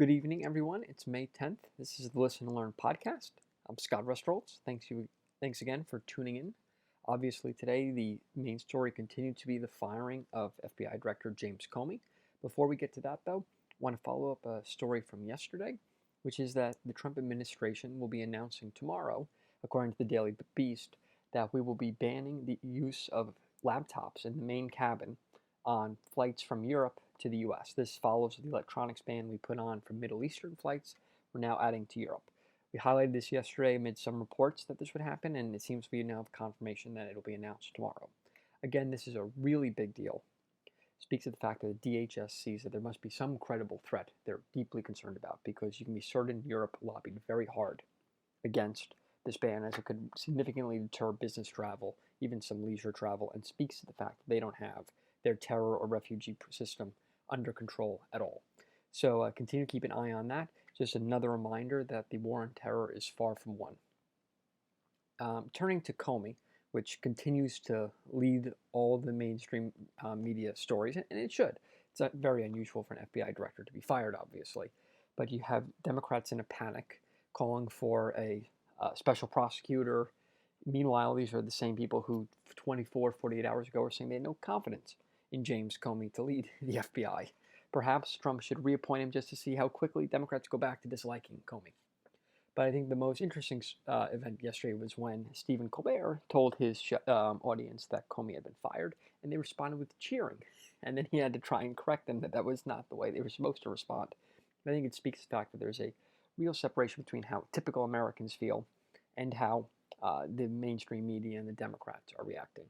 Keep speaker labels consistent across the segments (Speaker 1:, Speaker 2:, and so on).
Speaker 1: Good evening, everyone. It's May 10th. This is the Listen and Learn podcast. I'm Scott Restrolz. Thanks again for tuning in. Obviously, today the main story continued to be the firing of FBI Director James Comey. Before we get to that, though, I want to follow up a story from yesterday, which is that the Trump administration will be announcing tomorrow, according to the Daily Beast, that we will be banning the use of laptops in the main cabin on flights from Europe to the US. This follows the electronics ban we put on for Middle Eastern flights. We're now adding to Europe. We highlighted this yesterday amid some reports that this would happen, and it seems we now have confirmation that it'll be announced tomorrow. Again, this is a really big deal. It speaks of the fact that the DHS sees that there must be some credible threat they're deeply concerned about, because you can be certain Europe lobbied very hard against this ban, as it could significantly deter business travel, even some leisure travel, and speaks to the fact that they don't have their terror or refugee system under control at all. So continue to keep an eye on that. Just another reminder that the war on terror is far from won. Turning to Comey, which continues to lead all the mainstream media stories, and it should. It's very unusual for an FBI director to be fired, obviously. But you have Democrats in a panic calling for a special prosecutor. Meanwhile, these are the same people who 24, 48 hours ago were saying they had no confidence in James Comey to lead the FBI. Perhaps Trump should reappoint him just to see how quickly Democrats go back to disliking Comey. But I think the most interesting event yesterday was when Stephen Colbert told his audience that Comey had been fired, and they responded with cheering. And then he had to try and correct them that that was not the way they were supposed to respond. I think it speaks to the fact that there's a real separation between how typical Americans feel and how the mainstream media and the Democrats are reacting.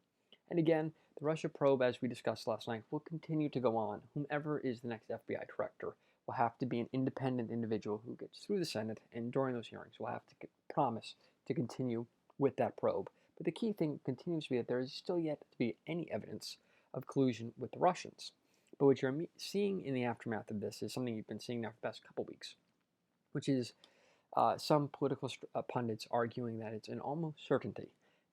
Speaker 1: And again, the Russia probe, as we discussed last night, will continue to go on. Whomever is the next FBI director will have to be an independent individual who gets through the Senate, and during those hearings will have to promise to continue with that probe. But the key thing continues to be that there is still yet to be any evidence of collusion with the Russians. But what you're seeing in the aftermath of this is something you've been seeing now for the past couple weeks, which is some political pundits arguing that it's an almost certainty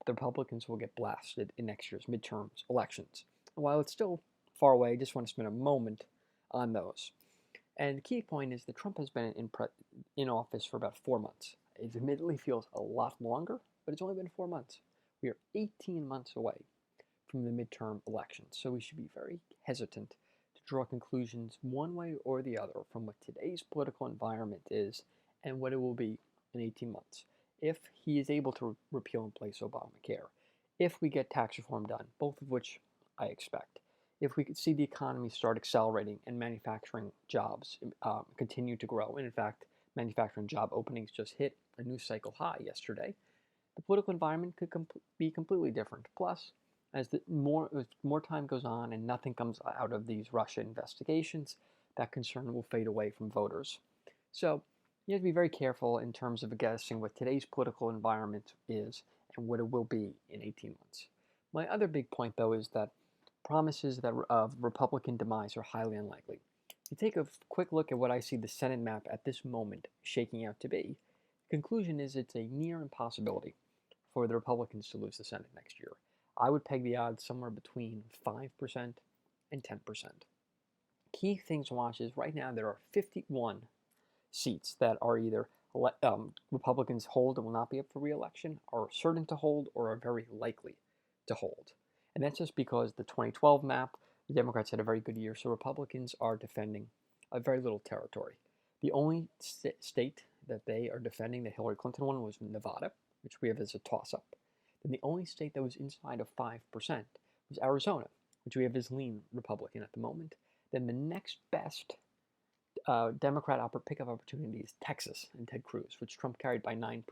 Speaker 1: the Republicans will get blasted in next year's midterms elections. And while it's still far away, I just want to spend a moment on those. And the key point is that Trump has been in office for about 4 months. It admittedly feels a lot longer, but it's only been 4 months. We are 18 months away from the midterm elections, so we should be very hesitant to draw conclusions one way or the other from what today's political environment is and what it will be in 18 months. If he is able to repeal and replace Obamacare, if we get tax reform done, both of which I expect, if we could see the economy start accelerating and manufacturing jobs continue to grow, and in fact, manufacturing job openings just hit a new cycle high yesterday, the political environment could be completely different. Plus, as more time goes on and nothing comes out of these Russia investigations, that concern will fade away from voters. So you have to be very careful in terms of guessing what today's political environment is and what it will be in 18 months. My other big point, though, is that promises of Republican demise are highly unlikely. If you take a quick look at what I see the Senate map at this moment shaking out to be, the conclusion is it's a near impossibility for the Republicans to lose the Senate next year. I would peg the odds somewhere between 5% and 10%. Key things to watch is right now there are 51 seats that are either Republicans hold and will not be up for re-election, are certain to hold, or are very likely to hold. And that's just because the 2012 map, the Democrats had a very good year, so Republicans are defending a very little territory. The only state that they are defending, the Hillary Clinton one, was Nevada, which we have as a toss-up. Then the only state that was inside of 5% was Arizona, which we have as lean Republican at the moment. Then the next best Democrat pickup opportunity is Texas and Ted Cruz, which Trump carried by 9%.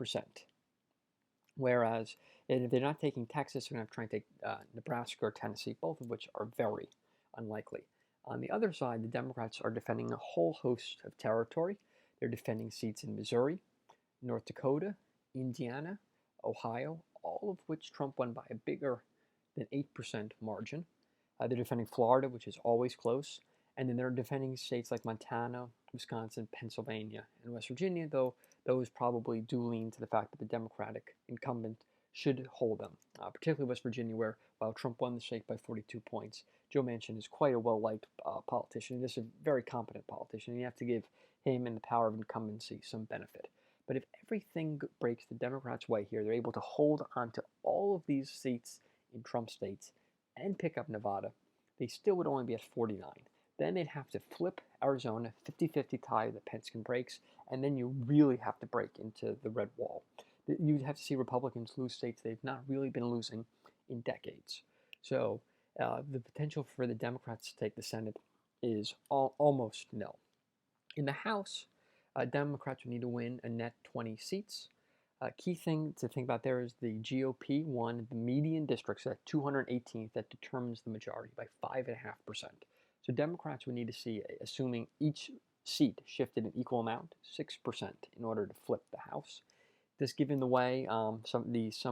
Speaker 1: Whereas, if they're not taking Texas, they're going to try and take Nebraska or Tennessee, both of which are very unlikely. On the other side, the Democrats are defending a whole host of territory. They're defending seats in Missouri, North Dakota, Indiana, Ohio, all of which Trump won by a bigger than 8% margin. They're defending Florida, which is always close. And then they're defending states like Montana, Wisconsin, Pennsylvania, and West Virginia, though those probably do lean to the fact that the Democratic incumbent should hold them, particularly West Virginia, where while Trump won the state by 42 points, Joe Manchin is quite a well-liked politician. This is a very competent politician, and you have to give him and the power of incumbency some benefit. But if everything breaks the Democrats' way here, they're able to hold on to all of these seats in Trump states and pick up Nevada, they still would only be at 49. Then they'd have to flip Arizona, 50-50 tie that Pence can break, and then you really have to break into the red wall. You'd have to see Republicans lose states they've not really been losing in decades. So the potential for the Democrats to take the Senate is almost nil. In the House, Democrats would need to win a net 20 seats. Key thing to think about there is the GOP won the median districts at 218th that determines the majority by 5.5%. So Democrats would need to see, assuming each seat shifted an equal amount, 6% in order to flip the House. This, given the way some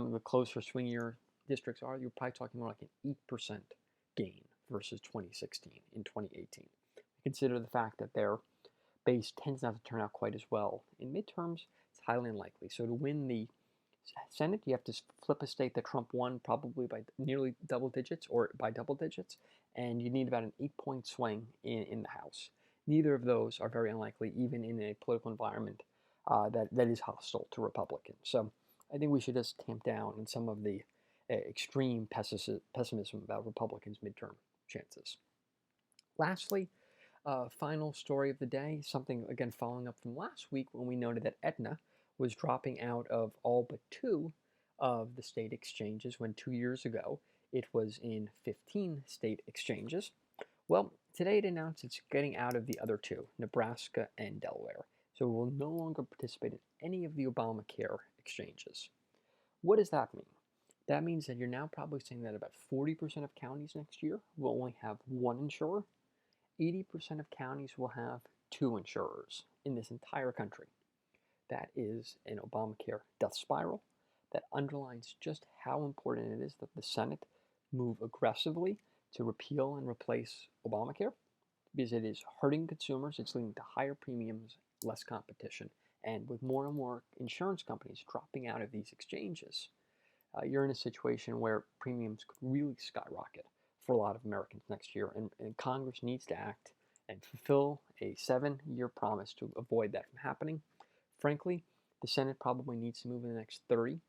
Speaker 1: of the closer swingier districts are, you're probably talking more like an 8% gain versus 2016 in 2018. Consider the fact that their base tends not to turn out quite as well in midterms. It's highly unlikely. So to win the Senate, you have to flip a state that Trump won probably by nearly double digits or by double digits, and you need about an 8-point swing in the House. Neither of those are very unlikely, even in a political environment that is hostile to Republicans. So I think we should just tamp down on some of the extreme pessimism about Republicans' midterm chances. Lastly, final story of the day, something again following up from last week when we noted that Aetna was dropping out of all but 2 of the state exchanges when 2 years ago it was in 15 state exchanges. Well, today it announced it's getting out of the other 2, Nebraska and Delaware. So it will no longer participate in any of the Obamacare exchanges. What does that mean? That means that you're now probably saying that about 40% of counties next year will only have 1 insurer. 80% of counties will have 2 insurers in this entire country. That is an Obamacare death spiral that underlines just how important it is that the Senate move aggressively to repeal and replace Obamacare, because it is hurting consumers, it's leading to higher premiums, less competition, and with more and more insurance companies dropping out of these exchanges, you're in a situation where premiums could really skyrocket for a lot of Americans next year, and Congress needs to act and fulfill a 7-year promise to avoid that from happening. Frankly, the Senate probably needs to move in the next 30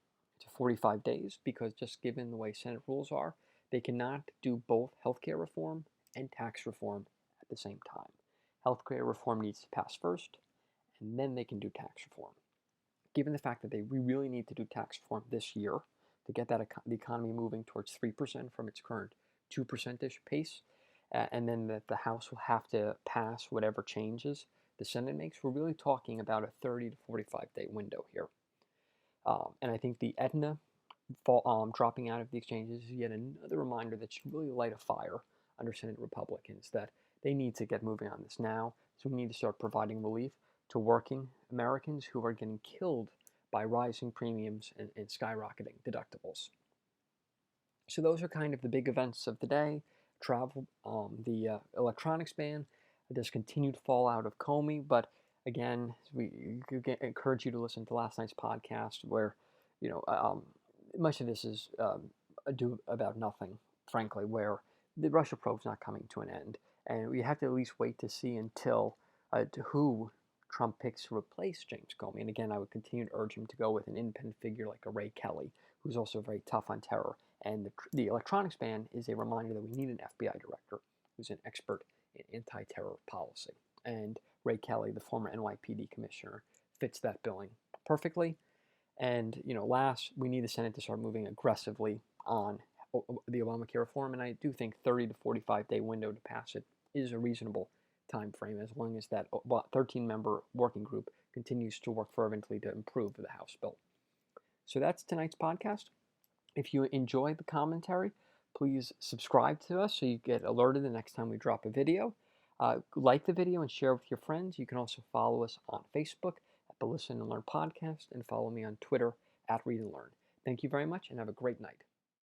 Speaker 1: to 45 days, because just given the way Senate rules are, they cannot do both healthcare reform and tax reform at the same time. Healthcare reform needs to pass first, and then they can do tax reform. Given the fact that we really need to do tax reform this year to get the economy moving towards 3% from its current 2%-ish pace, and then that the House will have to pass whatever changes the Senate makes, we're really talking about a 30 to 45 day window here. And I think the Aetna dropping out of the exchanges is yet another reminder that should really light a fire under Senate Republicans, that they need to get moving on this now. So we need to start providing relief to working Americans who are getting killed by rising premiums and skyrocketing deductibles. So those are kind of the big events of the day. Travel, the electronics ban, there's continued fallout of Comey, but again, we encourage you to listen to last night's podcast, where much of this is ado about nothing, frankly, where the Russia probe's not coming to an end, and we have to at least wait to see until who Trump picks to replace James Comey. And again, I would continue to urge him to go with an independent figure like a Ray Kelly, who's also very tough on terror. And the electronics ban is a reminder that we need an FBI director who's an expert in anti-terror policy. And Ray Kelly, the former NYPD commissioner, fits that billing perfectly. And last, we need the Senate to start moving aggressively on the Obamacare reform. And I do think 30 to 45 day window to pass it is a reasonable time frame, as long as that 13-member working group continues to work fervently to improve the House bill. So that's tonight's podcast. If you enjoy the commentary, please subscribe to us so you get alerted the next time we drop a video. Like the video and share with your friends. You can also follow us on Facebook at the Listen and Learn Podcast, and follow me on Twitter at Read and Learn. Thank you very much, and have a great night.